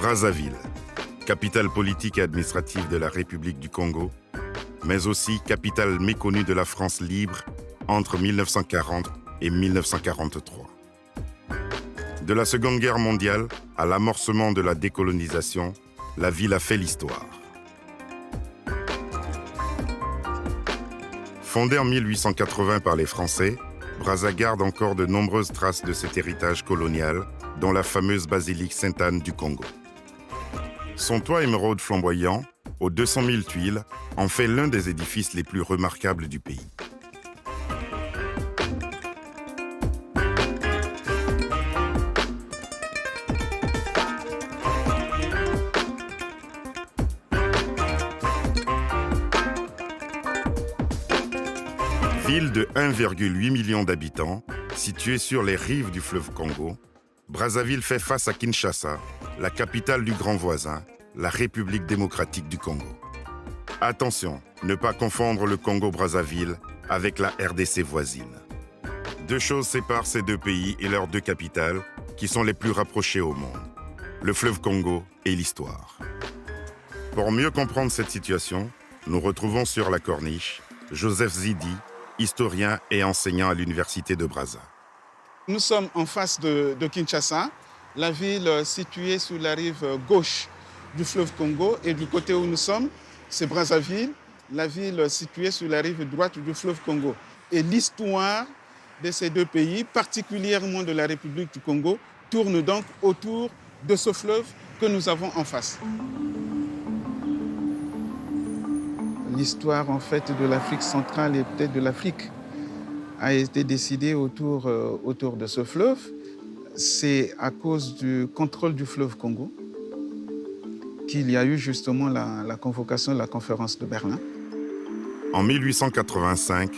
Brazzaville, capitale politique et administrative de la République du Congo, mais aussi capitale méconnue de la France libre entre 1940 et 1943. De la Seconde Guerre mondiale à l'amorcement de la décolonisation, la ville a fait l'histoire. Fondée en 1880 par les Français, Brazza garde encore de nombreuses traces de cet héritage colonial, dont la fameuse basilique Sainte-Anne du Congo. Son toit émeraude flamboyant, aux 200 000 tuiles, en fait l'un des édifices les plus remarquables du pays. Ville de 1,8 million d'habitants, située sur les rives du fleuve Congo, Brazzaville fait face à Kinshasa, la capitale du grand voisin, la République démocratique du Congo. Attention, ne pas confondre le Congo-Brazzaville avec la RDC voisine. Deux choses séparent ces deux pays et leurs deux capitales, qui sont les plus rapprochées au monde, le fleuve Congo et l'histoire. Pour mieux comprendre cette situation, nous retrouvons sur la corniche Joseph Zidi, historien et enseignant à l'université de Brazza. Nous sommes en face de Kinshasa, la ville située sur la rive gauche du fleuve Congo. Et du côté où nous sommes, c'est Brazzaville, la ville située sur la rive droite du fleuve Congo. Et l'histoire de ces deux pays, particulièrement de la République du Congo, tourne donc autour de ce fleuve que nous avons en face. L'histoire en fait de l'Afrique centrale et peut-être de l'Afrique a été décidée autour de ce fleuve. C'est à cause du contrôle du fleuve Congo qu'il y a eu justement la convocation de la conférence de Berlin. En 1885,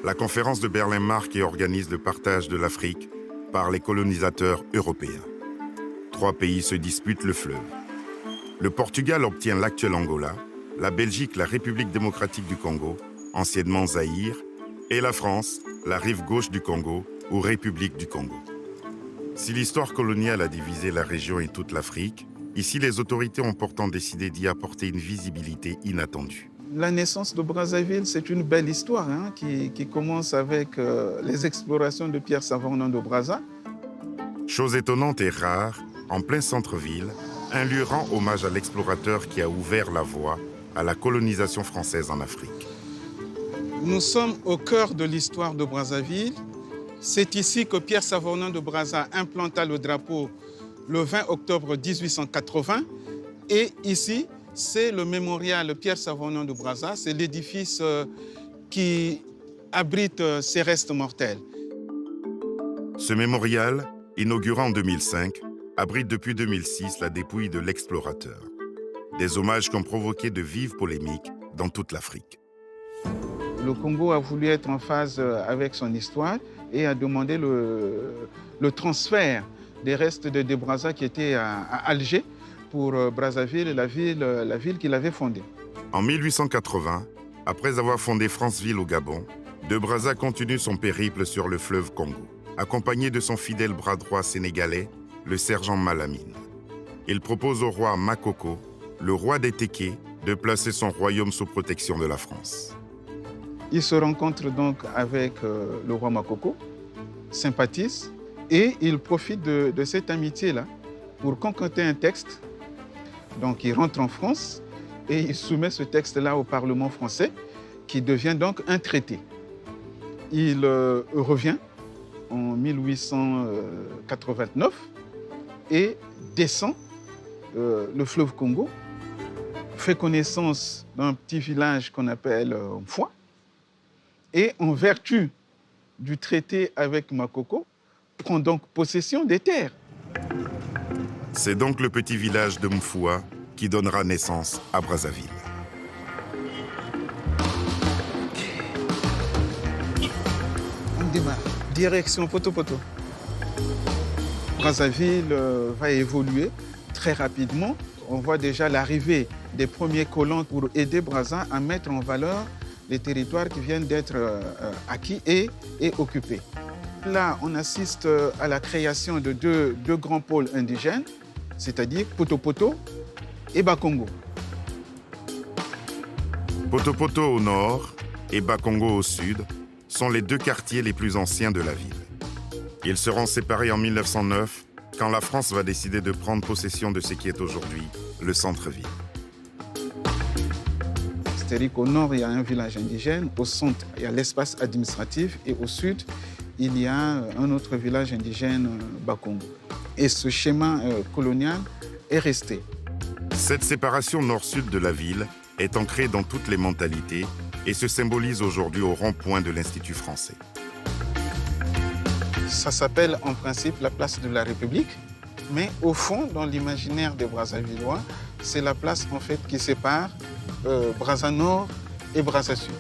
la conférence de Berlin marque et organise le partage de l'Afrique par les colonisateurs européens. 3 pays se disputent le fleuve. Le Portugal obtient l'actuel Angola, la Belgique, la République démocratique du Congo, anciennement Zaïre, et la France, la rive gauche du Congo ou République du Congo. Si l'histoire coloniale a divisé la région et toute l'Afrique, ici les autorités ont pourtant décidé d'y apporter une visibilité inattendue. La naissance de Brazzaville, c'est une belle histoire qui commence avec les explorations de Pierre Savorgnan de Brazza. Chose étonnante et rare, en plein centre-ville, un lieu rend hommage à l'explorateur qui a ouvert la voie à la colonisation française en Afrique. Nous sommes au cœur de l'histoire de Brazzaville. C'est ici que Pierre Savorgnan de Brazza implanta le drapeau le 20 octobre 1880. Et ici, c'est le mémorial Pierre Savorgnan de Brazza. C'est l'édifice qui abrite ses restes mortels. Ce mémorial, inauguré en 2005, abrite depuis 2006 la dépouille de l'explorateur. Des hommages qui ont provoqué de vives polémiques dans toute l'Afrique. Le Congo a voulu être en phase avec son histoire et a demandé le transfert des restes de Brazza qui étaient à Alger pour Brazzaville, la ville qu'il avait fondée. En 1880, après avoir fondé Franceville au Gabon, de Brazza continue son périple sur le fleuve Congo, accompagné de son fidèle bras droit sénégalais, le sergent Malamine. Il propose au roi Makoko, le roi des Téké, de placer son royaume sous protection de la France. Il se rencontre donc avec le roi Makoko, sympathise, et il profite de cette amitié-là pour concocter un texte. Donc il rentre en France et il soumet ce texte-là au Parlement français, qui devient donc un traité. Il revient en 1889 et descend le fleuve Congo, fait connaissance d'un petit village qu'on appelle Mfwa, et en vertu du traité avec Makoko, prend donc possession des terres. C'est donc le petit village de Mfwa qui donnera naissance à Brazzaville. On démarre. Direction Poto-Poto. Brazzaville va évoluer très rapidement. On voit déjà l'arrivée des premiers colons pour aider Brazza à mettre en valeur les territoires qui viennent d'être acquis et occupés. Là, on assiste à la création de deux grands pôles indigènes. c'est-à-dire Poto-Poto et Bakongo. Poto-Poto au nord et Bakongo au sud sont les deux quartiers les plus anciens de la ville. Ils seront séparés en 1909 quand la France va décider de prendre possession de ce qui est aujourd'hui le centre-ville. C'est-à-dire qu'au nord, il y a un village indigène, au centre, il y a l'espace administratif et au sud, il y a un autre village indigène, Bakongo. Et ce schéma colonial est resté. Cette séparation nord-sud de la ville est ancrée dans toutes les mentalités et se symbolise aujourd'hui au rond-point de l'Institut français. Ça s'appelle en principe la place de la République, mais au fond, dans l'imaginaire des Brazzavillois, c'est la place en fait qui sépare Brazza Nord et Brazza Sud.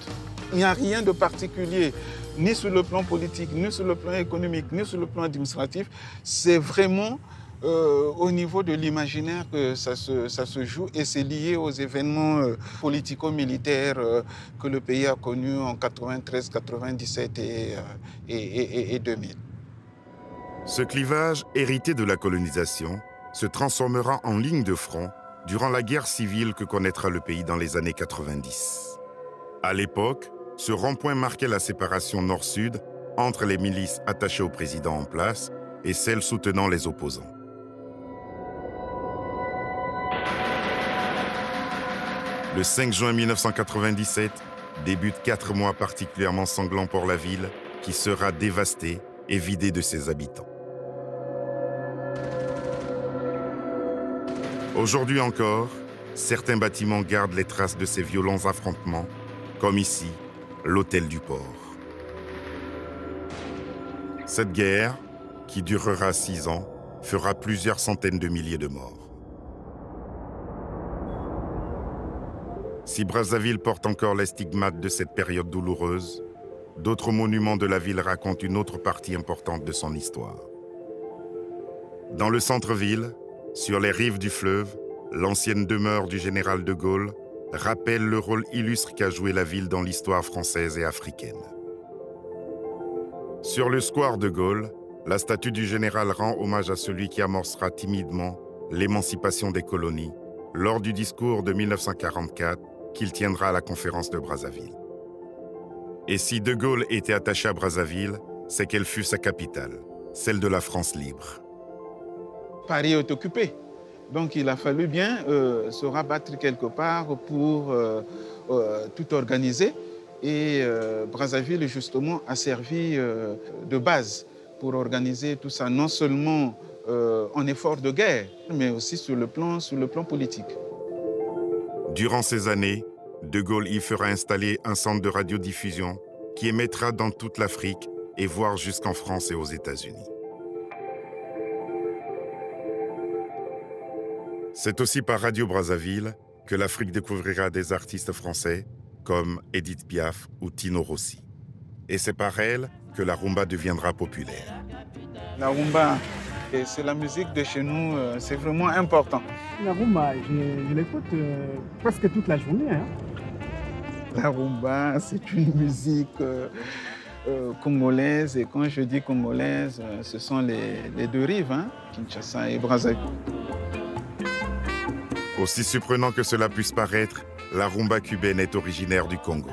Il n'y a rien de particulier, ni sur le plan politique, ni sur le plan économique, ni sur le plan administratif. C'est vraiment au niveau de l'imaginaire que ça se joue et c'est lié aux événements politico-militaires que le pays a connus en 93, 97 et 2000. Ce clivage, hérité de la colonisation, se transformera en ligne de front durant la guerre civile que connaîtra le pays dans les années 90. À l'époque, ce rond-point marquait la séparation nord-sud entre les milices attachées au président en place et celles soutenant les opposants. Le 5 juin 1997 débute 4 mois particulièrement sanglants pour la ville qui sera dévastée et vidée de ses habitants. Aujourd'hui encore, certains bâtiments gardent les traces de ces violents affrontements, comme ici, l'hôtel du port. Cette guerre, qui durera 6 ans, fera plusieurs centaines de milliers de morts. Si Brazzaville porte encore les stigmates de cette période douloureuse, d'autres monuments de la ville racontent une autre partie importante de son histoire. Dans le centre-ville, sur les rives du fleuve, l'ancienne demeure du général de Gaulle rappelle le rôle illustre qu'a joué la ville dans l'histoire française et africaine. Sur le square de Gaulle, la statue du général rend hommage à celui qui amorcera timidement l'émancipation des colonies lors du discours de 1944 qu'il tiendra à la conférence de Brazzaville. Et si de Gaulle était attaché à Brazzaville, c'est qu'elle fut sa capitale, celle de la France libre. Paris est occupé. Donc il a fallu bien se rabattre quelque part pour tout organiser. Et Brazzaville, justement, a servi de base pour organiser tout ça, non seulement en effort de guerre, mais aussi sur le plan politique. Durant ces années, de Gaulle y fera installer un centre de radiodiffusion qui émettra dans toute l'Afrique et voire jusqu'en France et aux États-Unis. C'est aussi par Radio Brazzaville que l'Afrique découvrira des artistes français comme Edith Piaf ou Tino Rossi. Et c'est par elle que la rumba deviendra populaire. La rumba, c'est la musique de chez nous, c'est vraiment important. La rumba, je l'écoute presque toute la journée. Hein. La rumba, c'est une musique congolaise. Et quand je dis congolaise, ce sont les deux rives, hein, Kinshasa et Brazzaville. Aussi surprenant que cela puisse paraître, la rumba cubaine est originaire du Congo.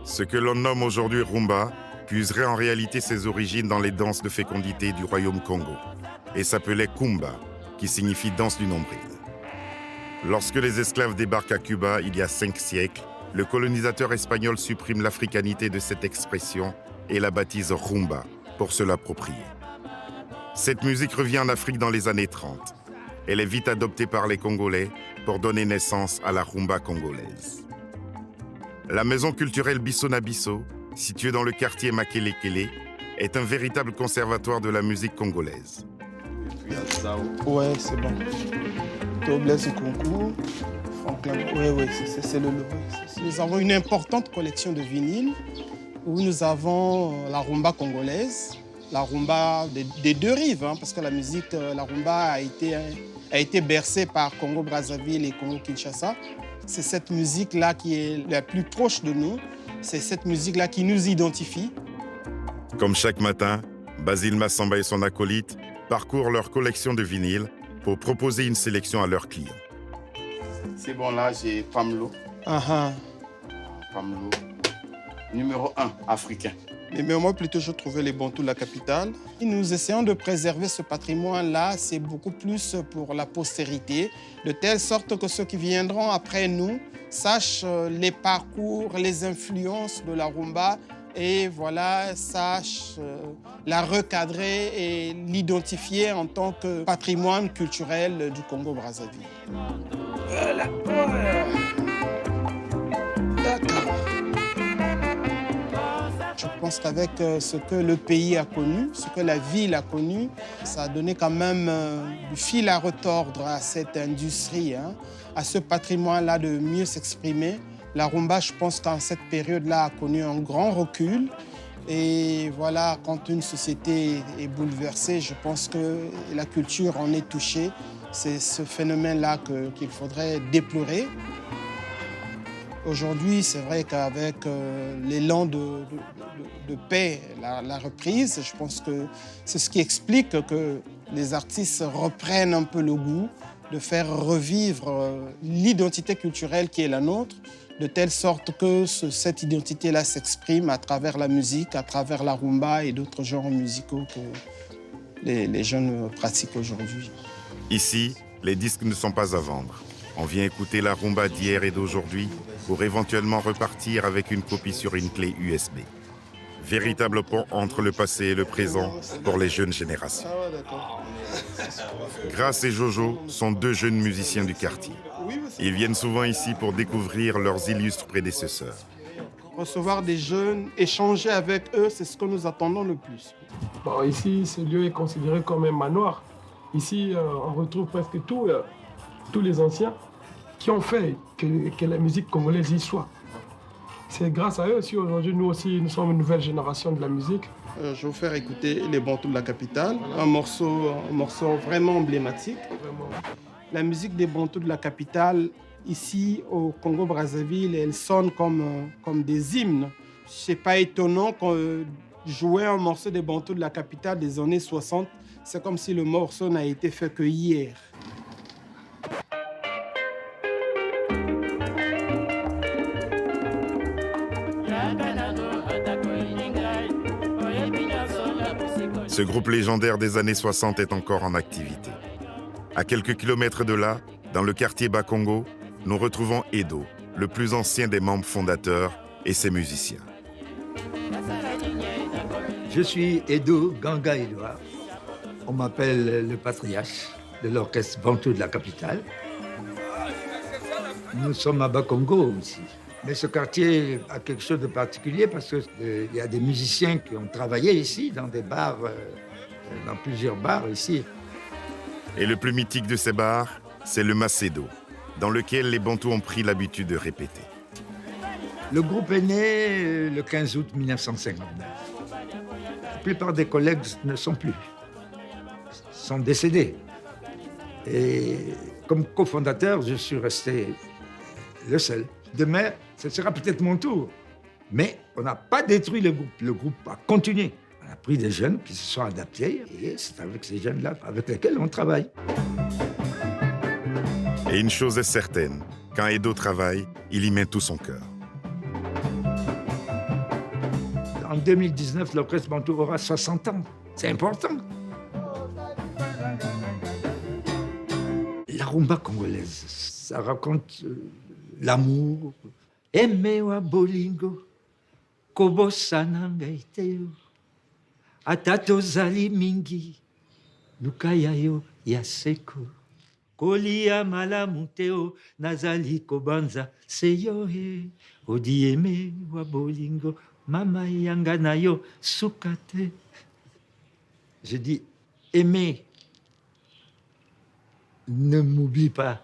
Ce que l'on nomme aujourd'hui rumba puiserait en réalité ses origines dans les danses de fécondité du royaume Congo et s'appelait kumba, qui signifie danse du nombril. Lorsque les esclaves débarquent à Cuba il y a 5 siècles, le colonisateur espagnol supprime l'africanité de cette expression et la baptise rumba pour se l'approprier. Cette musique revient en Afrique dans les années 30. Elle est vite adoptée par les Congolais pour donner naissance à la rumba congolaise. La maison culturelle Bissona Bisso, située dans le quartier Makelekele, est un véritable conservatoire de la musique congolaise. Ouais, c'est bon. Blaise Concours, Franklin, oui, c'est le logo. Nous avons une importante collection de vinyles où nous avons la rumba congolaise, la rumba des deux rives, hein, parce que la musique, la rumba a été bercée par Congo-Brazzaville et Congo-Kinshasa. C'est cette musique-là qui est la plus proche de nous. C'est cette musique-là qui nous identifie. Comme chaque matin, Basile Massamba et son acolyte parcourent leur collection de vinyles pour proposer une sélection à leurs clients. C'est bon, là, j'ai Pamlo. Pamlo, numéro 1, africain. Mais moi, plutôt, je trouvais les bantous de la capitale. Et nous essayons de préserver ce patrimoine-là. C'est beaucoup plus pour la postérité, de telle sorte que ceux qui viendront après nous sachent les parcours, les influences de la rumba et voilà, sachent la recadrer et l'identifier en tant que patrimoine culturel du Congo-Brazzaville. D'accord. Je pense qu'avec ce que le pays a connu, ce que la ville a connu, ça a donné quand même du fil à retordre à cette industrie, à ce patrimoine-là de mieux s'exprimer. La rumba, je pense qu'en cette période-là, a connu un grand recul. Et voilà, quand une société est bouleversée, je pense que la culture en est touchée. C'est ce phénomène-là qu'il faudrait déplorer. Aujourd'hui, c'est vrai qu'avec l'élan de paix, la reprise, je pense que c'est ce qui explique que les artistes reprennent un peu le goût de faire revivre l'identité culturelle qui est la nôtre, de telle sorte que cette identité-là s'exprime à travers la musique, à travers la rumba et d'autres genres musicaux que les jeunes pratiquent aujourd'hui. Ici, les disques ne sont pas à vendre. On vient écouter la rumba d'hier et d'aujourd'hui pour éventuellement repartir avec une copie sur une clé USB. Véritable pont entre le passé et le présent pour les jeunes générations. Grace et Jojo sont deux jeunes musiciens du quartier. Ils viennent souvent ici pour découvrir leurs illustres prédécesseurs. Recevoir des jeunes, échanger avec eux, c'est ce que nous attendons le plus. Bon, ici, ce lieu est considéré comme un manoir. Ici, on retrouve presque tous les anciens qui ont fait que la musique congolaise y soit. C'est grâce à eux aussi, aujourd'hui, nous aussi, nous sommes une nouvelle génération de la musique. Je vais vous faire écouter les bantous de la capitale, un morceau vraiment emblématique. Vraiment. La musique des bantous de la capitale, ici au Congo-Brazzaville, elle sonne comme des hymnes. C'est pas étonnant qu'on jouait un morceau des bantous de la capitale des années 60. C'est comme si le morceau n'a été fait que hier. Ce groupe légendaire des années 60 est encore en activité. À quelques kilomètres de là, dans le quartier Bakongo, nous retrouvons Edo, le plus ancien des membres fondateurs, et ses musiciens. Je suis Edo Ganga Edouard. On m'appelle le patriarche de l'orchestre Bantou de la capitale. Nous sommes à Bakongo aussi. Mais ce quartier a quelque chose de particulier parce qu'il y a des musiciens qui ont travaillé ici, dans des bars, dans plusieurs bars ici. Et le plus mythique de ces bars, c'est le Macedo, dans lequel les Bantous ont pris l'habitude de répéter. Le groupe est né le 15 août 1959. La plupart des collègues ne sont plus, sont décédés. Et comme cofondateur, je suis resté le seul. Demain, ce sera peut-être mon tour. Mais on n'a pas détruit le groupe. Le groupe a continué. On a pris des jeunes qui se sont adaptés et c'est avec ces jeunes-là avec lesquels on travaille. Et une chose est certaine, quand Edo travaille, il y met tout son cœur. En 2019, l'orchestre Bantou aura 60 ans. C'est important. La rumba congolaise, ça raconte l'amour. Aimé wa bolingo, kobosana ngai te yo. Ata tozali mingi, lukaya yo ya seko. Kolia malamu te yo, nazali kobanza se yo he. Odi aimé wa bolingo, mama yanga na yo sukate. Je dis, aimé, ne m'oublie pas.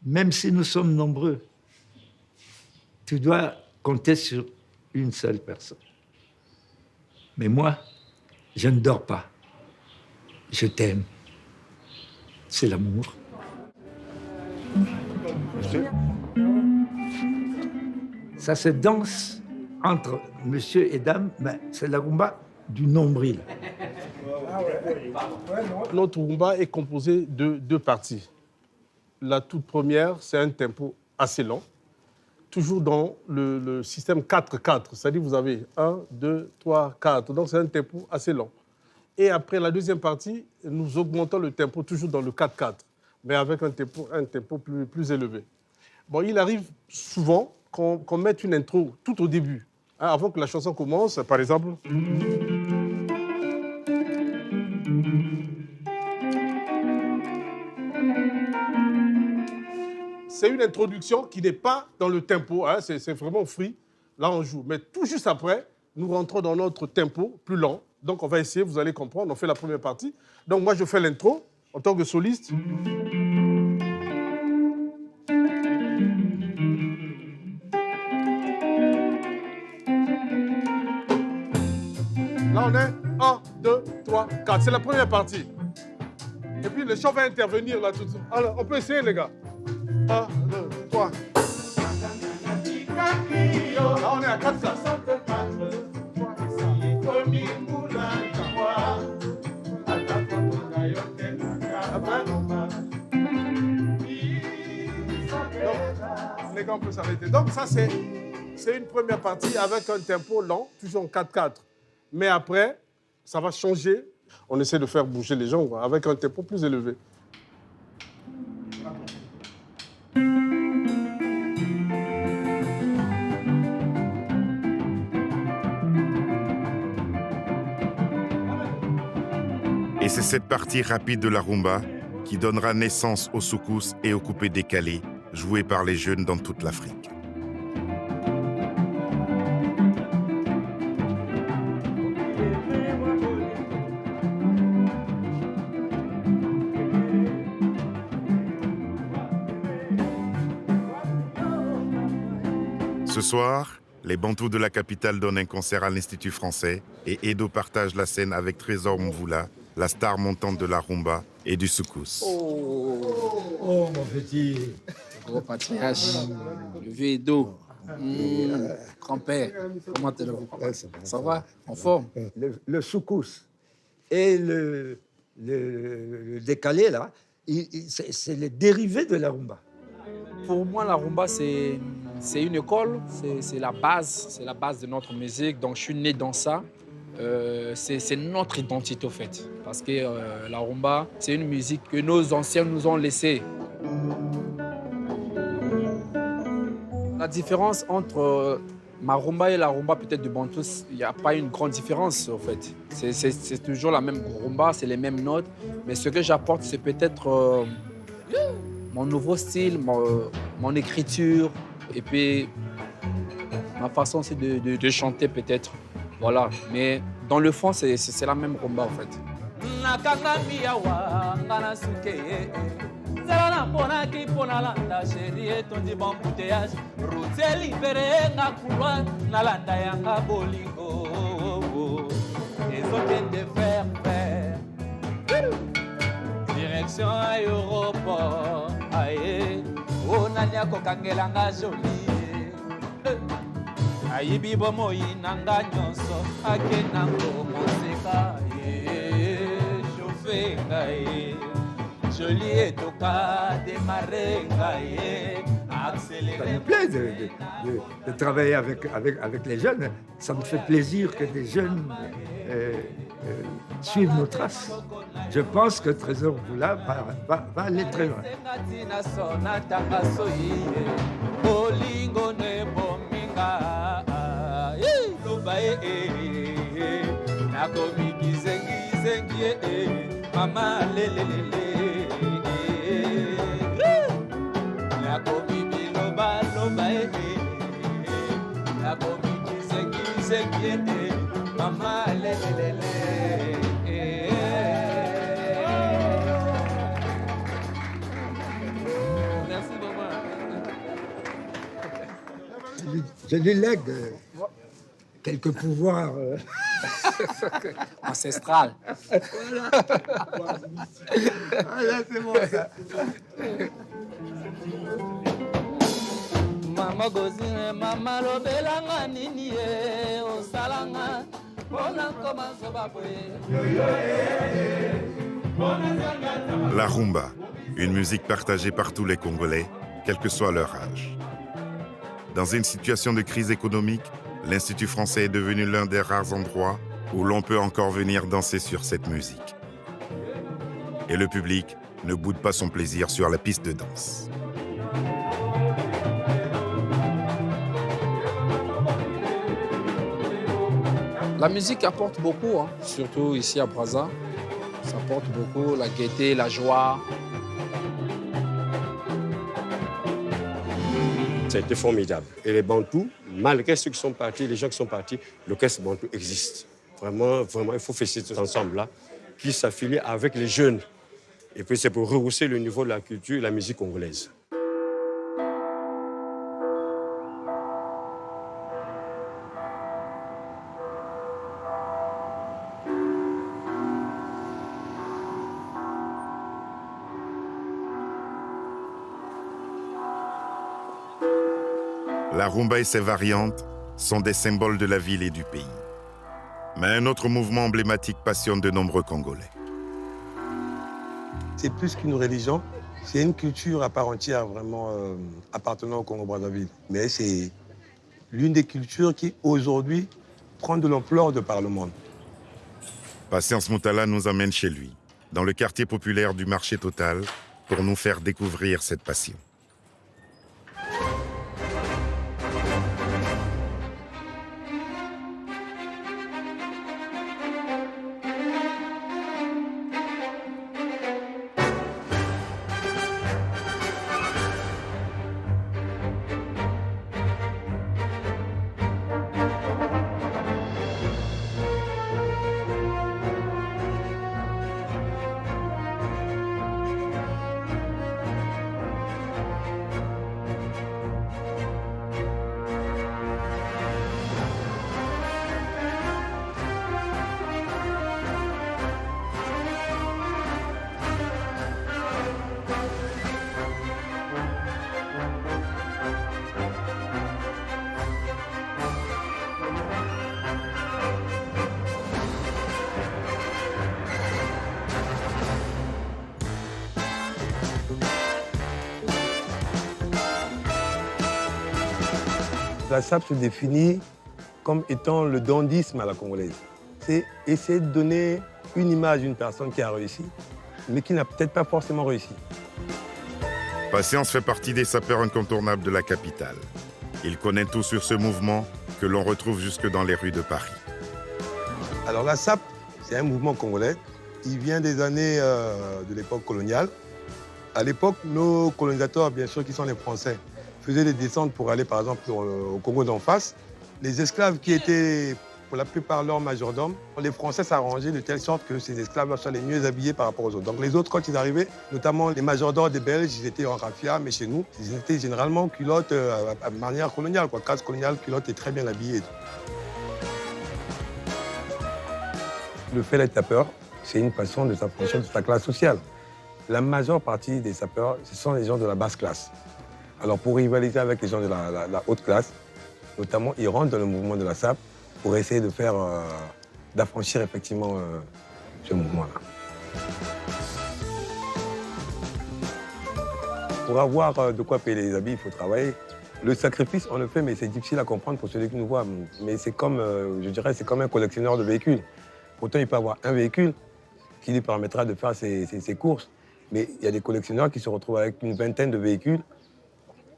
Même si nous sommes nombreux, tu dois compter sur une seule personne. Mais moi, je ne dors pas. Je t'aime. C'est l'amour. Ça se danse entre monsieur et dame, mais c'est la rumba du nombril. Notre rumba est composé de 2 parties. La toute première, c'est un tempo assez lent, toujours dans le système 4-4. C'est-à-dire vous avez 1, 2, 3, 4. Donc c'est un tempo assez lent. Et après la deuxième partie, nous augmentons le tempo toujours dans le 4-4, mais avec un tempo plus élevé. Bon, il arrive souvent qu'on mette une intro tout au début, hein, avant que la chanson commence, par exemple. C'est une introduction qui n'est pas dans le tempo, hein, c'est vraiment free. Là, on joue. Mais tout juste après, nous rentrons dans notre tempo plus lent. Donc, on va essayer, vous allez comprendre. On fait la première partie. Donc, moi, je fais l'intro en tant que soliste. Là, on est 1, 2, 3, 4. C'est la première partie. Et puis, le chant va intervenir là tout de suite. Alors, on peut essayer, les gars. 1, 2, 3. Là, on est à 4, 4. Les gars, on peut s'arrêter. Donc, ça, c'est une première partie avec un tempo lent, toujours en 4-4. Mais après, ça va changer. On essaie de faire bouger les gens quoi, avec un tempo plus élevé. Et c'est cette partie rapide de la rumba qui donnera naissance au soukous et au coupé décalé, joués par les jeunes dans toute l'Afrique. Ce soir, les Bantous de la capitale donnent un concert à l'Institut français et Edo partage la scène avec Trésor Mvula, la star montante de la rumba et du soukous. Oh, mon petit. Gros patriarche, le vieux Edo, grand-père, comment allez-vous? Ça va? En forme? Le soukous et le décalé, là, c'est les dérivés de la rumba. Pour moi, la rumba, c'est une école, c'est la base de notre musique. Donc, je suis né dans ça. C'est notre identité, au fait. Parce que la rumba, c'est une musique que nos anciens nous ont laissée. La différence entre ma rumba et la rumba peut-être de Bantous, il n'y a pas une grande différence, au fait. C'est toujours la même rumba, c'est les mêmes notes. Mais ce que j'apporte, c'est peut-être mon nouveau style, mon écriture, et puis ma façon aussi de chanter peut-être. Voilà, mais dans le fond, c'est la même rumba en fait. Direction aéroport, aïe, on a nia kokangelanga joli. Ayibi bomo inanga nyonso, akenango moseka, chauffé ngaye, joli et toka démarrer ngaye, accélérer. Ça me plaît de travailler avec les jeunes. Ça me fait plaisir que des jeunes suivent nos traces. Je pense que Trésor Mvula va aller très loin. Je lui lègue quelques pouvoirs ancestral. Là, c'est bon, ça. Mama gozine, mama lobelanga nini ye osalanga pona La rumba, une musique partagée par tous les Congolais, quel que soit leur âge. Dans une situation de crise économique, l'Institut français est devenu l'un des rares endroits où l'on peut encore venir danser sur cette musique. Et le public ne boude pas son plaisir sur la piste de danse. La musique apporte beaucoup, hein, surtout ici à Brazza. Ça apporte beaucoup, la gaieté, la joie. Ça a été formidable. Et les Bantous, malgré ceux qui sont partis, les gens qui sont partis, l'orchestre Bantou existe. Vraiment, vraiment, il faut féliciter cet ensemble-là qui s'affilie avec les jeunes. Et puis c'est pour rehausser le niveau de la culture et la musique congolaise. La rumba et ses variantes sont des symboles de la ville et du pays. Mais un autre mouvement emblématique passionne de nombreux Congolais. C'est plus qu'une religion, c'est une culture à part entière vraiment appartenant au Congo-Brazzaville. Mais c'est l'une des cultures qui aujourd'hui prend de l'ampleur de par le monde. Patience Moutala nous emmène chez lui, dans le quartier populaire du marché Total, pour nous faire découvrir cette passion. La SAP se définit comme étant le dandisme à la congolaise. C'est essayer de donner une image d'une personne qui a réussi, mais qui n'a peut-être pas forcément réussi. Patience fait partie des sapeurs incontournables de la capitale. Il connaît tout sur ce mouvement que l'on retrouve jusque dans les rues de Paris. Alors la SAP, c'est un mouvement congolais. Il vient des années de l'époque coloniale. À l'époque, nos colonisateurs, bien sûr, qui sont les Français, faisaient des descentes pour aller, par exemple, au Congo d'en face. Les esclaves qui étaient, pour la plupart, leurs majordomes, les Français s'arrangeaient de telle sorte que ces esclaves soient les mieux habillés par rapport aux autres. Donc les autres, quand ils arrivaient, notamment les majordomes des Belges, ils étaient en raffia, mais chez nous, ils étaient généralement culottes à manière coloniale, quoi. Casse coloniale, culotte et très bien habillés. Le fait d'être sapeur, c'est une façon de s'affranchir de sa classe sociale. La majeure partie des sapeurs, ce sont les gens de la basse classe. Alors pour rivaliser avec les gens de la haute classe, notamment, ils rentrent dans le mouvement de la SAP pour essayer de faire, d'affranchir effectivement ce mouvement-là. Pour avoir de quoi payer les habits, il faut travailler. Le sacrifice, on le fait, mais c'est difficile à comprendre pour celui qui nous voit. Mais c'est comme, je dirais, c'est comme un collectionneur de véhicules. Pourtant, il peut avoir un véhicule qui lui permettra de faire ses courses. Mais il y a des collectionneurs qui se retrouvent avec une vingtaine de véhicules.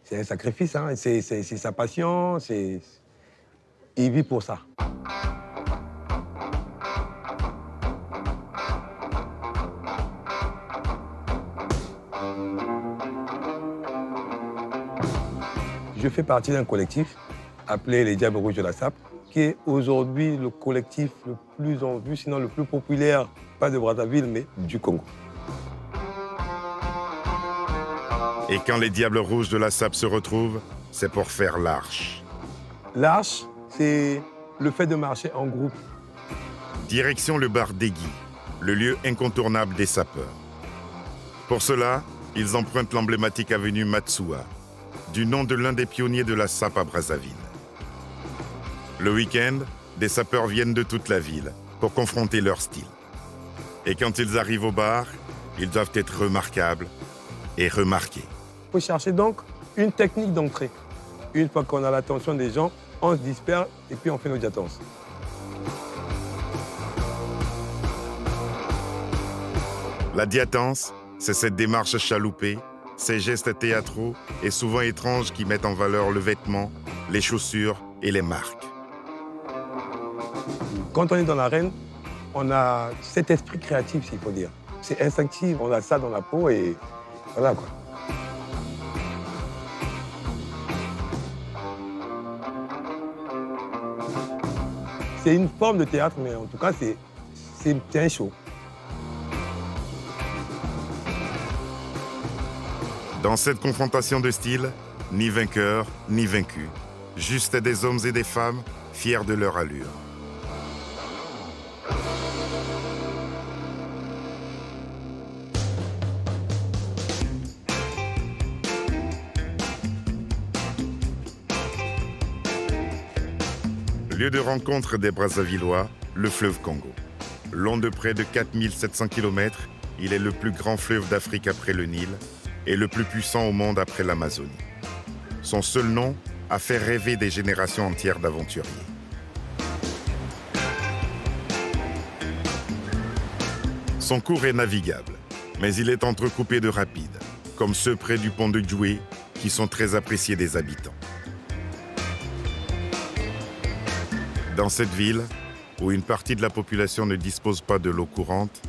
C'est un sacrifice, hein. C'est sa passion, il vit pour ça. Je fais partie d'un collectif appelé les Diables Rouges de la SAP, qui est aujourd'hui le collectif le plus en vue, sinon le plus populaire, pas de Brazzaville, mais du Congo. Et quand les Diables Rouges de la SAP se retrouvent, c'est pour faire l'arche. L'arche, c'est le fait de marcher en groupe. Direction le bar d'Egui, le lieu incontournable des sapeurs. Pour cela, ils empruntent l'emblématique avenue Matsua, du nom de l'un des pionniers de la SAP à Brazzaville. Le week-end, des sapeurs viennent de toute la ville pour confronter leur style. Et quand ils arrivent au bar, ils doivent être remarquables et remarqués. Il faut chercher donc une technique d'entrée. Une fois qu'on a l'attention des gens, on se disperse et puis on fait nos diatances. La diatance, c'est cette démarche chaloupée, ces gestes théâtraux et souvent étranges qui mettent en valeur le vêtement, les chaussures et les marques. Quand on est dans l'arène, on a cet esprit créatif, s'il faut dire. C'est instinctif, on a ça dans la peau et voilà quoi. C'est une forme de théâtre, mais en tout cas, c'est un show. Dans cette confrontation de style, ni vainqueur, ni vaincu. Juste des hommes et des femmes fiers de leur allure. Lieu de rencontre des Brazzavillois, le fleuve Congo. Long de près de 4700 km, il est le plus grand fleuve d'Afrique après le Nil et le plus puissant au monde après l'Amazonie. Son seul nom a fait rêver des générations entières d'aventuriers. Son cours est navigable, mais il est entrecoupé de rapides, comme ceux près du pont de Djoué, qui sont très appréciés des habitants. Dans cette ville, où une partie de la population ne dispose pas de l'eau courante,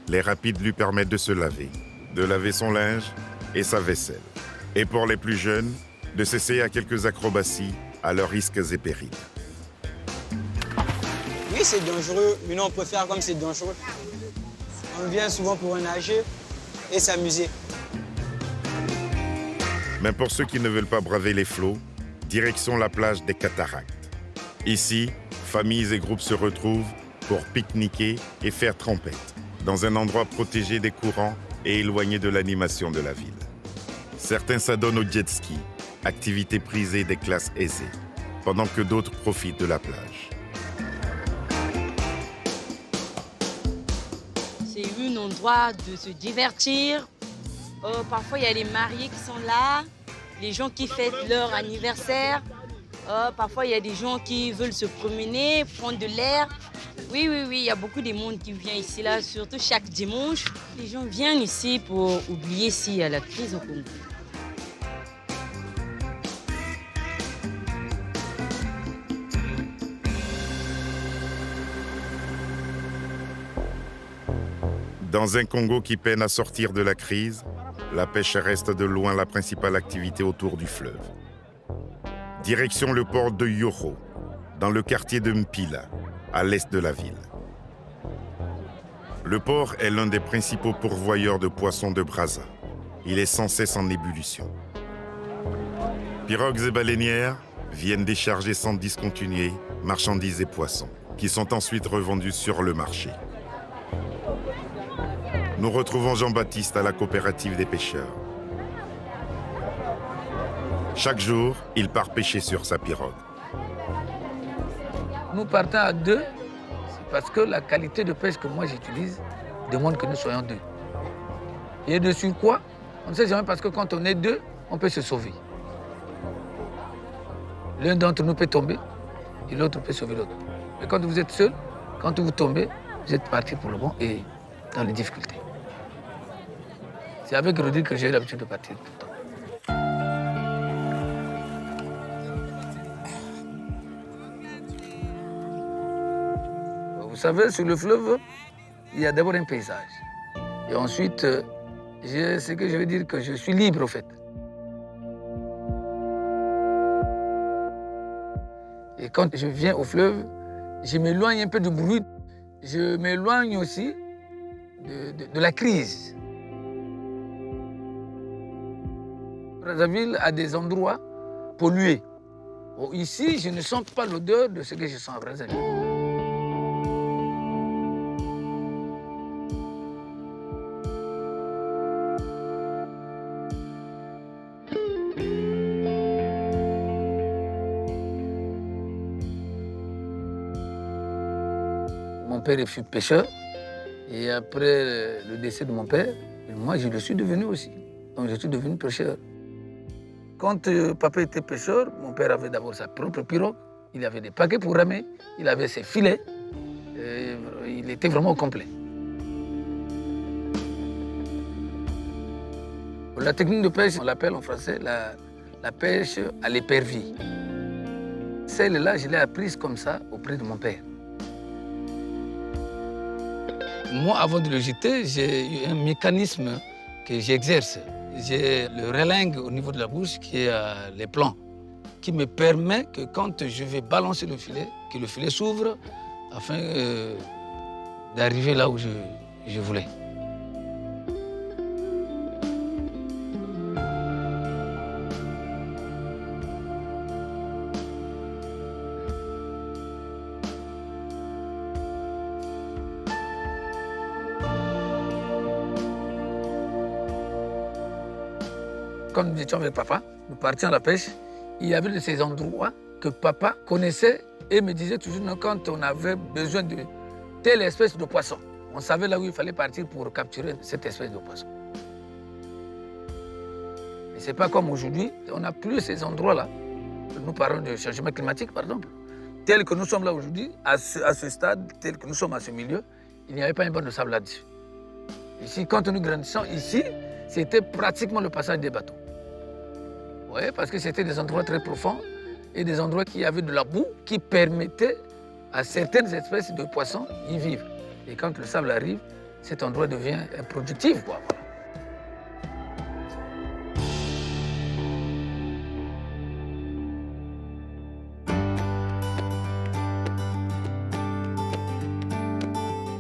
les rapides lui permettent de se laver, de laver son linge et sa vaisselle. Et pour les plus jeunes, de s'essayer à quelques acrobaties à leurs risques et périls. Oui, c'est dangereux, mais nous on préfère comme c'est dangereux. On vient souvent pour nager et s'amuser. Mais pour ceux qui ne veulent pas braver les flots, direction la plage des Cataractes. Ici, familles et groupes se retrouvent pour pique-niquer et faire trempette, dans un endroit protégé des courants et éloigné de l'animation de la ville. Certains s'adonnent au jet ski, activité prisée des classes aisées, pendant que d'autres profitent de la plage. C'est un endroit de se divertir. Parfois, il y a les mariés qui sont là, les gens qui fêtent leur anniversaire. Parfois, il y a des gens qui veulent se promener, prendre de l'air. Oui, il y a beaucoup de monde qui vient ici, là, surtout chaque dimanche. Les gens viennent ici pour oublier s'il y a la crise au Congo. Dans un Congo qui peine à sortir de la crise, la pêche reste de loin la principale activité autour du fleuve. Direction le port de Yoro, dans le quartier de Mpila, à l'est de la ville. Le port est l'un des principaux pourvoyeurs de poissons de Brazza. Il est sans cesse en ébullition. Pirogues et baleinières viennent décharger sans discontinuer marchandises et poissons, qui sont ensuite revendus sur le marché. Nous retrouvons Jean-Baptiste à la coopérative des pêcheurs. Chaque jour, il part pêcher sur sa pirogue. Nous partons à deux, c'est parce que la qualité de pêche que moi j'utilise demande que nous soyons deux. Et de sur quoi? On ne sait jamais parce que quand on est deux, on peut se sauver. L'un d'entre nous peut tomber et l'autre peut sauver l'autre. Mais quand vous êtes seul, quand vous tombez, vous êtes parti pour le bon et dans les difficultés. C'est avec Rodrigue que j'ai eu l'habitude de partir tout le temps. Vous savez, sur le fleuve, il y a d'abord un paysage. Et ensuite, ce que je veux dire que je suis libre, au fait. Et quand je viens au fleuve, je m'éloigne un peu du bruit. Je m'éloigne aussi de la crise. Brazzaville a des endroits pollués. Ici, je ne sens pas l'odeur de ce que je sens à Brazzaville. Mon mon père fut pêcheur. Et après le décès de mon père, moi, je le suis devenu aussi. Donc, je suis devenu pêcheur. Quand papa était pêcheur, mon père avait d'abord sa propre pirogue. Il avait des paquets pour ramer. Il avait ses filets. Il était vraiment complet. La technique de pêche, on l'appelle en français la pêche à l'épervier. Celle-là, je l'ai apprise comme ça auprès de mon père. Moi, avant de le jeter, j'ai un mécanisme que j'exerce. J'ai le relingue au niveau de la bouche qui est les plans, qui me permet que quand je vais balancer le filet, que le filet s'ouvre afin d'arriver là où je voulais. Quand nous étions avec papa, nous partions à la pêche, il y avait de ces endroits que papa connaissait et me disait toujours quand on avait besoin de telle espèce de poisson. On savait là où il fallait partir pour capturer cette espèce de poisson. Et c'est pas comme aujourd'hui, on n'a plus ces endroits-là. Nous parlons de changement climatique, par exemple. Tel que nous sommes là aujourd'hui, à ce stade, tel que nous sommes à ce milieu, il n'y avait pas un banc de sable là-dessus. Ici, quand nous grandissons, ici, c'était pratiquement le passage des bateaux. Oui, parce que c'était des endroits très profonds et des endroits qui avaient de la boue qui permettaient à certaines espèces de poissons d'y vivre. Et quand le sable arrive, cet endroit devient improductif, quoi.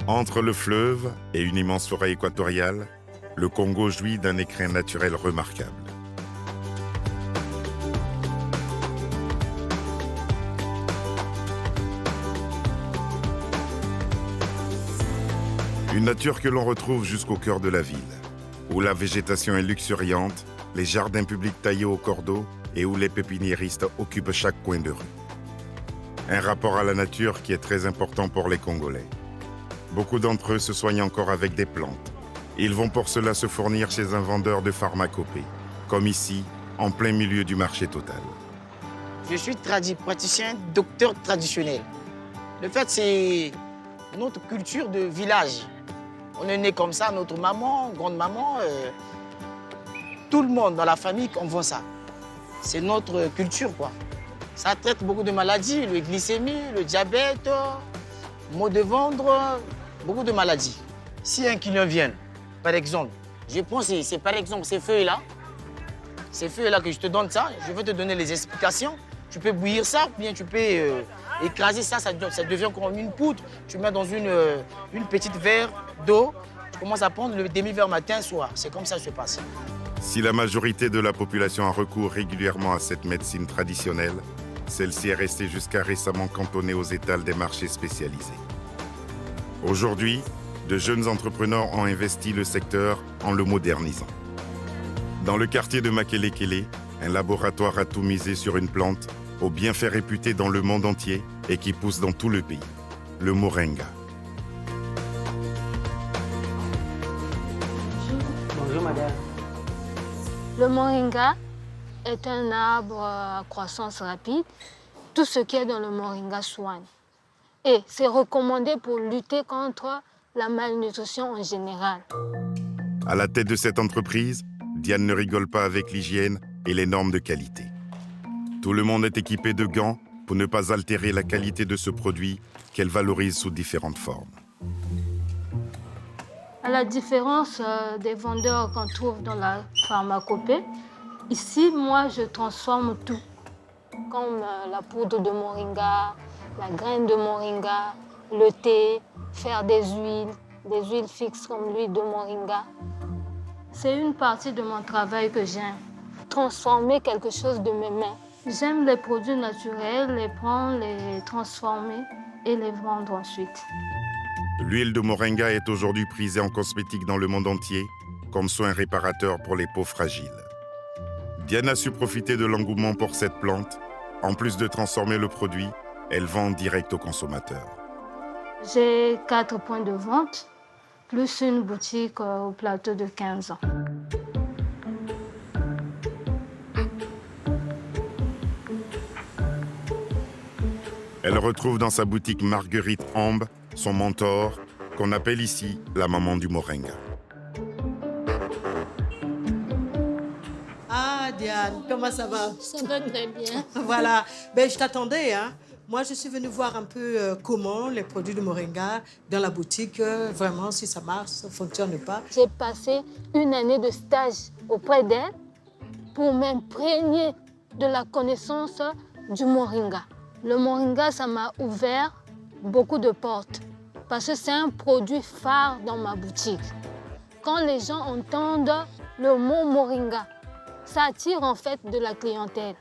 Entre le fleuve et une immense forêt équatoriale, le Congo jouit d'un écrin naturel remarquable. Une nature que l'on retrouve jusqu'au cœur de la ville, où la végétation est luxuriante, les jardins publics taillés au cordeau et où les pépiniéristes occupent chaque coin de rue. Un rapport à la nature qui est très important pour les Congolais. Beaucoup d'entre eux se soignent encore avec des plantes. Ils vont pour cela se fournir chez un vendeur de pharmacopée, comme ici, en plein milieu du marché total. Je suis praticien, docteur traditionnel. Le fait, c'est notre culture de village. On est né comme ça, notre maman, grande-maman, tout le monde dans la famille, on vend ça. C'est notre culture, quoi. Ça traite beaucoup de maladies, le glycémie, le diabète, maux de ventre, beaucoup de maladies. Si un client vient, par exemple, je prends par exemple ces feuilles-là que je te donne ça, je vais te donner les explications. Tu peux bouillir ça, ou bien tu peux écraser ça, ça devient comme une poudre. Tu mets dans une petite verre d'eau, tu commences à prendre le demi-verre matin, soir. C'est comme ça que ça se passe. Si la majorité de la population a recours régulièrement à cette médecine traditionnelle, celle-ci est restée jusqu'à récemment cantonnée aux étals des marchés spécialisés. Aujourd'hui, de jeunes entrepreneurs ont investi le secteur en le modernisant. Dans le quartier de Makelekele, un laboratoire a tout misé sur une plante aux bienfaits réputés dans le monde entier et qui pousse dans tout le pays, le moringa. Bonjour madame. Le moringa est un arbre à croissance rapide. Tout ce qui est dans le moringa soigne. Et c'est recommandé pour lutter contre la malnutrition en général. À la tête de cette entreprise, Diane ne rigole pas avec l'hygiène et les normes de qualité. Tout le monde est équipé de gants pour ne pas altérer la qualité de ce produit qu'elle valorise sous différentes formes. À la différence des vendeurs qu'on trouve dans la pharmacopée, ici, moi, je transforme tout. Comme la poudre de moringa, la graine de moringa, le thé, faire des huiles fixes comme l'huile de moringa. C'est une partie de mon travail que j'aime, transformer quelque chose de mes mains. J'aime les produits naturels, les prendre, les transformer et les vendre ensuite. L'huile de moringa est aujourd'hui prisée en cosmétique dans le monde entier comme soin réparateur pour les peaux fragiles. Diane a su profiter de l'engouement pour cette plante. En plus de transformer le produit, elle vend direct aux consommateurs. J'ai 4 points de vente, plus une boutique au plateau de 15 ans. Elle retrouve dans sa boutique Marguerite Ambe son mentor, qu'on appelle ici la maman du moringa. Ah, Diane, comment ça va? Ça va très bien. Voilà, ben, je t'attendais. Hein. Moi, je suis venue voir un peu comment les produits de moringa dans la boutique, vraiment, si ça marche, ça ne fonctionne pas. J'ai passé une année de stage auprès d'elle pour m'imprégner de la connaissance du moringa. Le moringa, ça m'a ouvert beaucoup de portes parce que c'est un produit phare dans ma boutique. Quand les gens entendent le mot moringa, ça attire en fait de la clientèle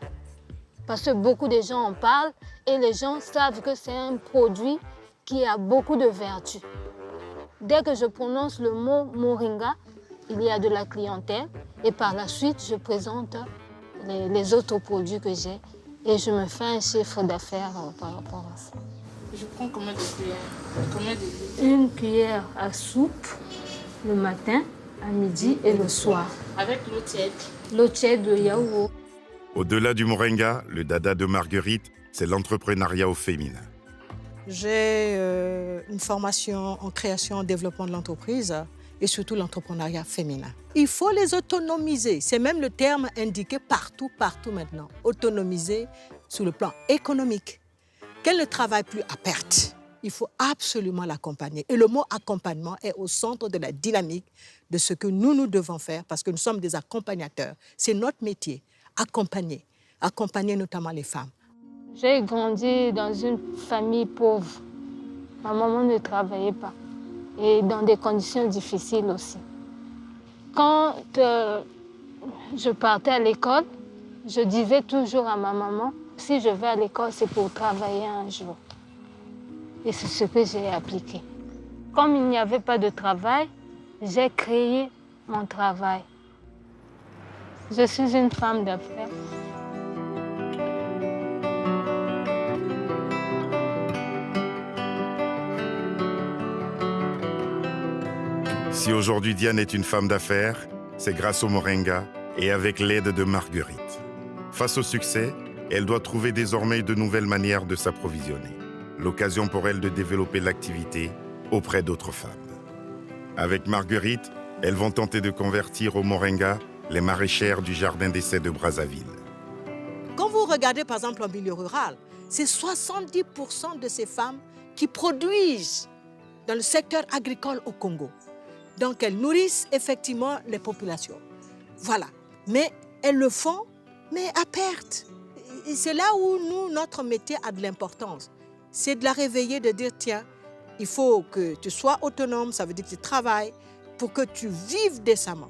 parce que beaucoup de gens en parlent et les gens savent que c'est un produit qui a beaucoup de vertus. Dès que je prononce le mot moringa, il y a de la clientèle et par la suite, je présente les autres produits que j'ai et je me fais un chiffre d'affaires par rapport à ça. Je prends combien de cuillères? Une cuillère à soupe le matin, à midi et le soir. Avec l'eau tiède. L'eau tiède, le yaourt. Au-delà du moringa, le dada de Marguerite, c'est l'entrepreneuriat au féminin. J'ai une formation en création et développement de l'entreprise et surtout l'entrepreneuriat féminin. Il faut les autonomiser. C'est même le terme indiqué partout maintenant. Autonomiser sur le plan économique. Qu'elle ne travaille plus à perte. Il faut absolument l'accompagner. Et le mot accompagnement est au centre de la dynamique de ce que nous devons faire parce que nous sommes des accompagnateurs. C'est notre métier, accompagner notamment les femmes. J'ai grandi dans une famille pauvre. Ma maman ne travaillait pas et dans des conditions difficiles aussi. Quand je partais à l'école, je disais toujours à ma maman, si je vais à l'école, c'est pour travailler un jour. Et c'est ce que j'ai appliqué. Comme il n'y avait pas de travail, j'ai créé mon travail. Je suis une femme d'affaires. Si aujourd'hui Diane est une femme d'affaires, c'est grâce au moringa et avec l'aide de Marguerite. Face au succès, elle doit trouver désormais de nouvelles manières de s'approvisionner. L'occasion pour elle de développer l'activité auprès d'autres femmes. Avec Marguerite, elles vont tenter de convertir au moringa les maraîchères du jardin d'essai de Brazzaville. Quand vous regardez par exemple en milieu rural, c'est 70% de ces femmes qui produisent dans le secteur agricole au Congo. Donc elles nourrissent effectivement les populations. Voilà. Mais elles le font, mais à perte. Et c'est là où notre métier a de l'importance. C'est de la réveiller, de dire, tiens, il faut que tu sois autonome, ça veut dire que tu travailles pour que tu vives décemment.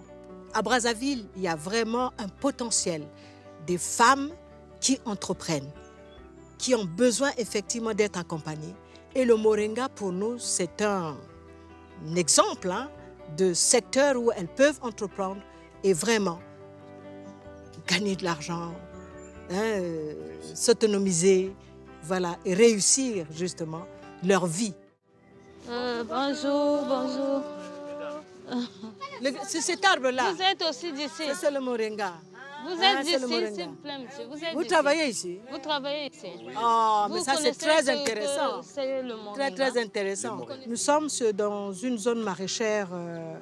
À Brazzaville, il y a vraiment un potentiel des femmes qui entreprennent, qui ont besoin effectivement d'être accompagnées. Et le moringa, pour nous, c'est un exemple de secteur où elles peuvent entreprendre et vraiment gagner de l'argent, s'autonomiser, voilà, et réussir justement leur vie. Bonjour. C'est cet arbre-là. Vous êtes aussi d'ici. C'est le moringa. Vous êtes d'ici, s'il vous plaît, monsieur. Vous travaillez ici? Vous travaillez ici. Oh, mais ça c'est très intéressant. C'est le moringa. Très intéressant. Nous sommes dans une zone maraîchère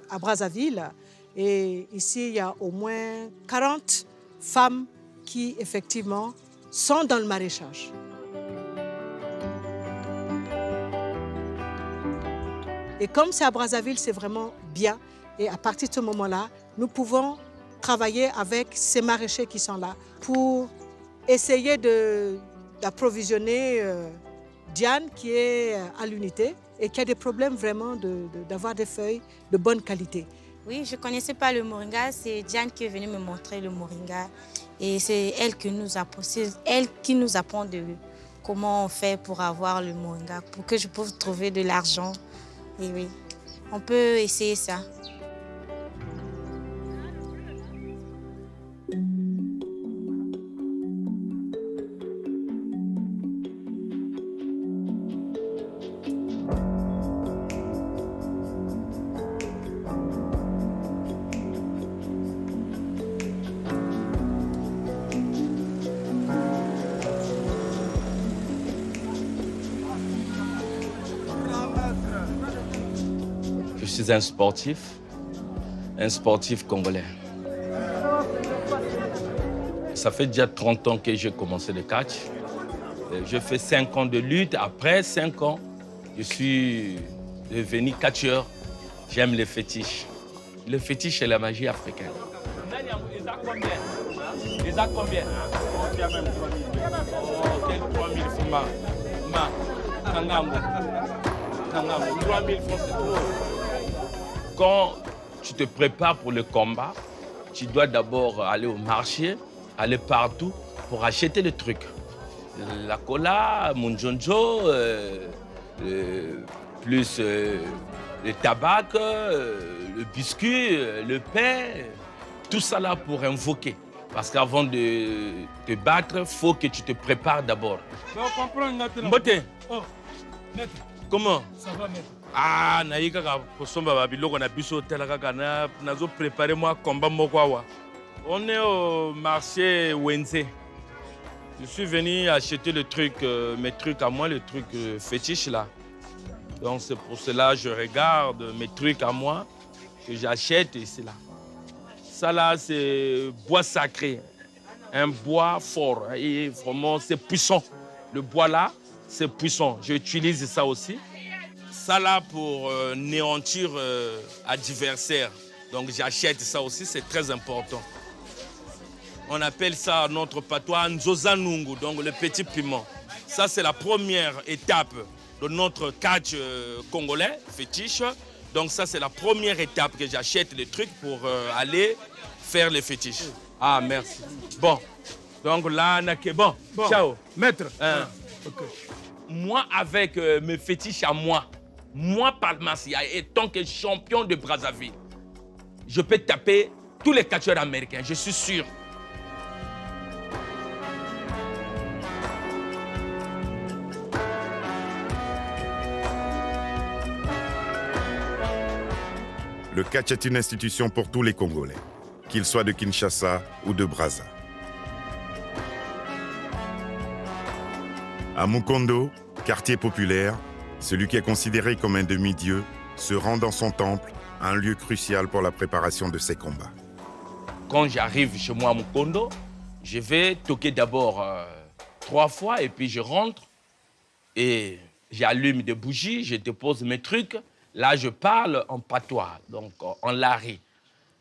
à Brazzaville et ici il y a au moins 40 femmes qui effectivement sont dans le maraîchage. Et comme c'est à Brazzaville, c'est vraiment bien. Et à partir de ce moment-là, nous pouvons travailler avec ces maraîchers qui sont là pour essayer d'approvisionner Diane qui est à l'unité et qui a des problèmes vraiment d'avoir des feuilles de bonne qualité. Oui, je ne connaissais pas le moringa. C'est Diane qui est venue me montrer le moringa. Et c'est elle qui nous apprend comment on fait pour avoir le moringa, pour que je puisse trouver de l'argent. Et oui, on peut essayer ça. Je suis un sportif congolais. Ça fait déjà 30 ans que j'ai commencé le catch. J'ai fait 5 ans de lutte. Après 5 ans, je suis devenu catcheur. J'aime les fétiches. Le fétiche, c'est la magie africaine. Ils ont combien? Ils ont combien? Il y a même 3 000. Oh, quel 3 000 francs. Kangambo. 3 000 francs, c'est trop. Quand tu te prépares pour le combat, tu dois d'abord aller au marché, aller partout pour acheter le truc. La cola, munjonjo, plus le tabac, le biscuit, le pain, tout ça là pour invoquer. Parce qu'avant de te battre, il faut que tu te prépares d'abord. Mbote. Oh, maître. Comment? Ça va, maître. Ah, naïka ka posomba babiloko na biso tela kaka na nazo préparer moi combat moko awa. On est au marché Wenze. Je suis venu acheter le truc, mes trucs à moi, le truc fétiche là. Donc c'est pour cela que je regarde mes trucs à moi, que j'achète et c'est là. Ça là, c'est bois sacré, un bois fort et vraiment c'est puissant. Le bois là, c'est puissant. J'utilise ça aussi. Ça là pour néantir adversaire. Donc j'achète ça aussi, c'est très important. On appelle ça notre patois Nzozanungu, donc le petit piment. Ça c'est la première étape de notre catch congolais, fétiche. Donc ça c'est la première étape que j'achète les trucs pour aller faire les fétiches. Ah merci. Bon, donc là, bon. Ciao. Maître. Okay. Moi avec mes fétiches à moi Palmacia, étant que champion de Brazzaville, je peux taper tous les catcheurs américains, je suis sûr. Le catch est une institution pour tous les Congolais, qu'ils soient de Kinshasa ou de Brazza. À Mukondo, quartier populaire, celui qui est considéré comme un demi-dieu se rend dans son temple, un lieu crucial pour la préparation de ses combats. Quand j'arrive chez moi à Mukondo, je vais toquer d'abord 3 fois et puis je rentre et j'allume des bougies, je dépose mes trucs. Là, je parle en patois, donc en lari.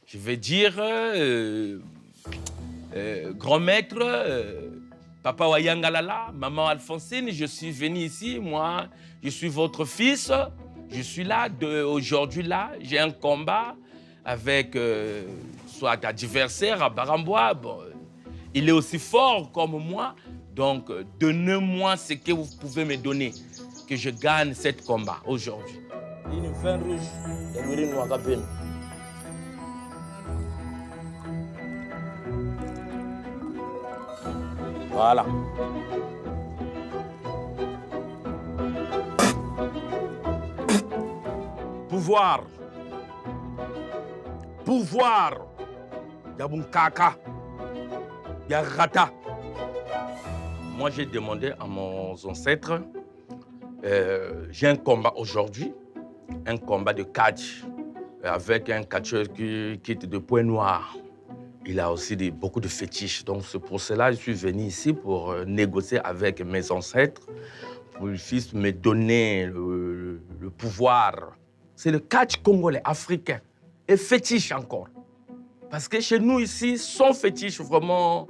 Je vais dire grand maître, papa Wayangalala, maman Alphonsine, je suis venu ici, moi, je suis votre fils. Je suis là, aujourd'hui là, j'ai un combat avec soit adversaire à Barambois. Bon, il est aussi fort comme moi, donc donnez-moi ce que vous pouvez me donner, que je gagne ce combat aujourd'hui. Une vin rouge et l'urine noire. Voilà. Pouvoir. Yabunkaka. Yarata. Moi, j'ai demandé à mes ancêtres, j'ai un combat aujourd'hui, un combat de catch avec un catcheur qui est de Point Noir. Il a aussi beaucoup de fétiches. Donc, c'est pour cela que je suis venu ici pour négocier avec mes ancêtres, pour qu'ils puissent me donner le pouvoir. C'est le catch congolais, africain, et fétiche encore. Parce que chez nous ici, sans fétiche, vraiment,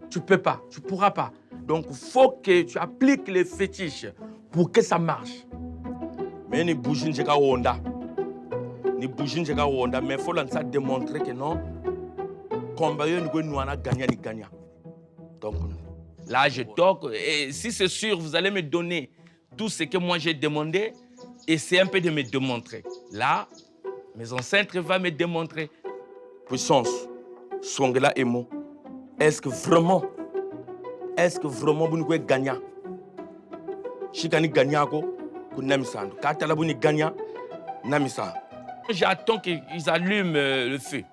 tu peux pas, tu pourras pas. Donc, il faut que tu appliques les fétiches pour que ça marche. Mais ni bouger n'jeka wonda, mais il faut ça démontrer que non, combat yo nous a gagné ni gagnant. Donc là, je toque et si c'est sûr, vous allez me donner tout ce que moi j'ai demandé. Et c'est un peu de me démontrer. Là, mes ancêtres vont me démontrer. Puissance, Songela Emo, est-ce que vraiment vous pouvez gagner? Chikani gagnako, kunamisando. Katala buni gagna, namisa. J'attends qu'ils allument le feu.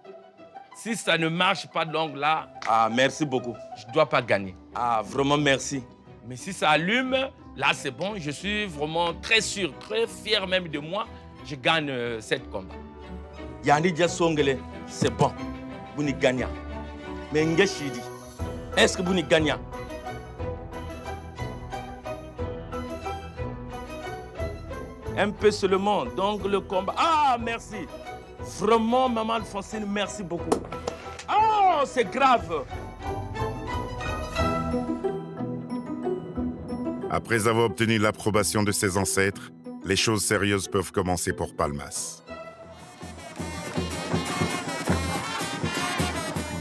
Si ça ne marche pas, donc là, merci beaucoup. Je ne dois pas gagner. Vraiment merci. Mais si ça allume, là, c'est bon. Je suis vraiment très sûr, très fier même de moi je gagne cette combat. Yandi Dia Songele, c'est bon. Vous n'y gagnez. Mais Ngeshidi, est-ce que vous n'y gagnez? Un peu seulement, donc le combat. Ah, merci. Vraiment, maman Alphonsine, merci beaucoup. Oh, c'est grave. Après avoir obtenu l'approbation de ses ancêtres, les choses sérieuses peuvent commencer pour Palmas.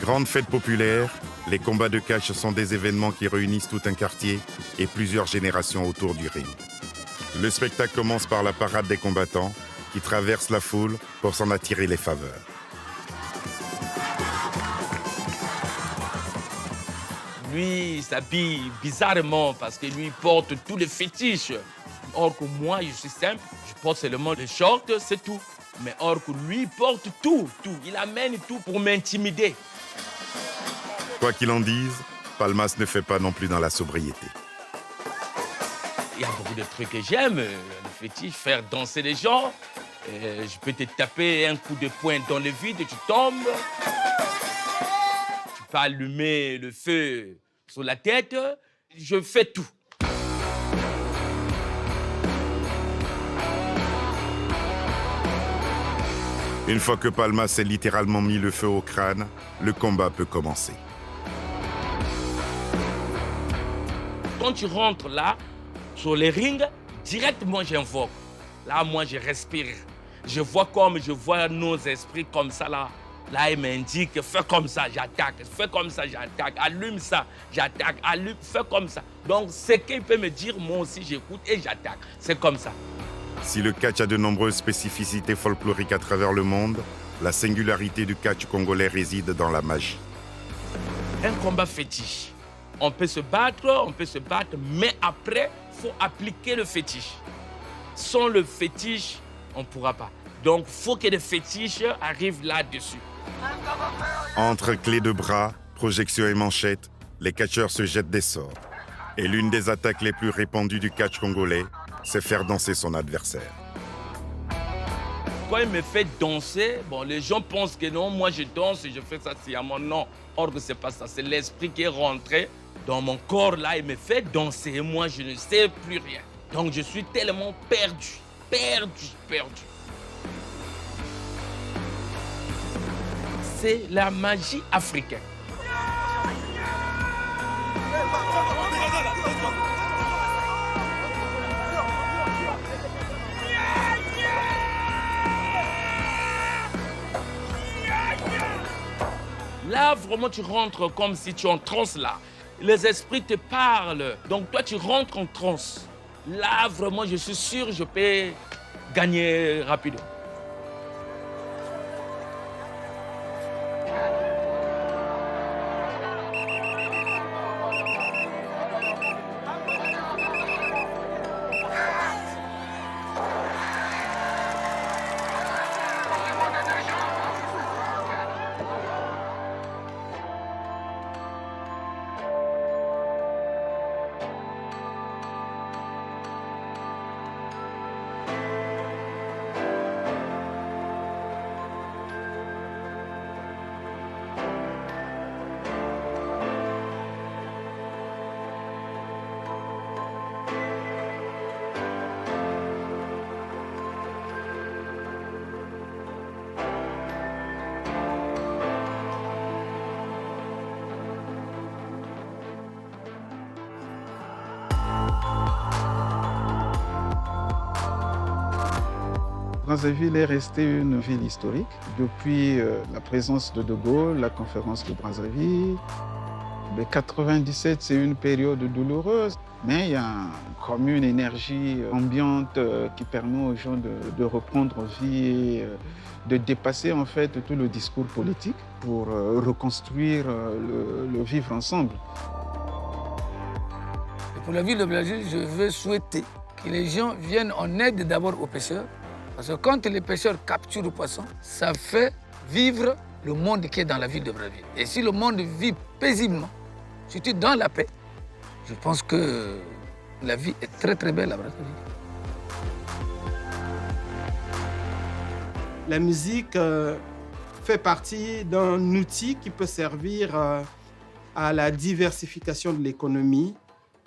Grande fête populaire, les combats de catch sont des événements qui réunissent tout un quartier et plusieurs générations autour du ring. Le spectacle commence par la parade des combattants qui traversent la foule pour s'en attirer les faveurs. Lui, il s'habille bizarrement parce que lui porte tous les fétiches. Or que moi, je suis simple, je porte seulement les shorts, c'est tout. Mais or que lui, il porte tout. Il amène tout pour m'intimider. Quoi qu'il en dise, Palmas ne fait pas non plus dans la sobriété. Il y a beaucoup de trucs que j'aime. Le fétiche, faire danser les gens. Je peux te taper un coup de poing dans le vide et tu tombes. Tu peux allumer le feu sur la tête. Je fais tout. Une fois que Palmas s'est littéralement mis le feu au crâne, le combat peut commencer. Quand tu rentres là, sur les rings, directement j'invoque. Là, moi, je respire. Je vois nos esprits comme ça là. Là, il m'indique, fais comme ça, j'attaque. Fais comme ça, j'attaque. Allume ça, j'attaque. Allume, fais comme ça. Donc, ce qu'il peut me dire, moi aussi, j'écoute et j'attaque. C'est comme ça. Si le catch a de nombreuses spécificités folkloriques à travers le monde, la singularité du catch congolais réside dans la magie. Un combat fétiche. On peut se battre, mais après, il faut appliquer le fétiche. Sans le fétiche, on ne pourra pas. Donc, il faut que le fétiche arrive là-dessus. Entre clés de bras, projections et manchettes, les catcheurs se jettent des sorts. Et l'une des attaques les plus répandues du catch congolais, c'est faire danser son adversaire. Quand il me fait danser, les gens pensent que non, moi je danse et je fais ça sciemment. Non, or que c'est pas ça. C'est l'esprit qui est rentré dans mon corps là, il me fait danser et moi je ne sais plus rien. Donc je suis tellement perdu. C'est la magie africaine. Là, vraiment, tu rentres comme si tu es en transe là. Les esprits te parlent. Donc, toi, tu rentres en transe. Là, vraiment, je suis sûr que je peux gagner rapidement. Brazzaville est restée une ville historique depuis la présence de De Gaulle, la conférence de Brazzaville. Mais 97, c'est une période douloureuse, mais il y a comme une énergie ambiante qui permet aux gens de reprendre vie et de dépasser en fait tout le discours politique pour reconstruire le vivre ensemble. Et pour la ville de Brazzaville, je veux souhaiter que les gens viennent en aide d'abord aux pêcheurs. Parce que quand les pêcheurs capturent le poisson, ça fait vivre le monde qui est dans la ville de Brazzaville. Et si le monde vit paisiblement, surtout dans la paix, je pense que la vie est très très belle à Brazzaville. la musique fait partie d'un outil qui peut servir à la diversification de l'économie,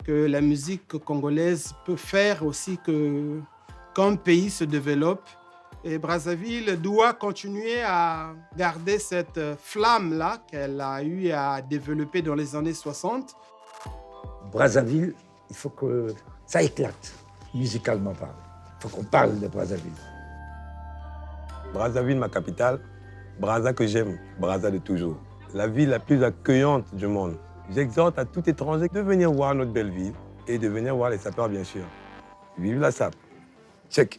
que la musique congolaise peut faire aussi qu'un pays se développe. Et Brazzaville doit continuer à garder cette flamme-là qu'elle a eu à développer dans les années 60. Brazzaville, il faut que ça éclate, musicalement parlant. Il faut qu'on parle de Brazzaville. Brazzaville, ma capitale, Brazza que j'aime, Brazza de toujours. La ville la plus accueillante du monde. J'exhorte à tout étranger de venir voir notre belle ville et de venir voir les sapeurs, bien sûr. Vive la SAP. Check.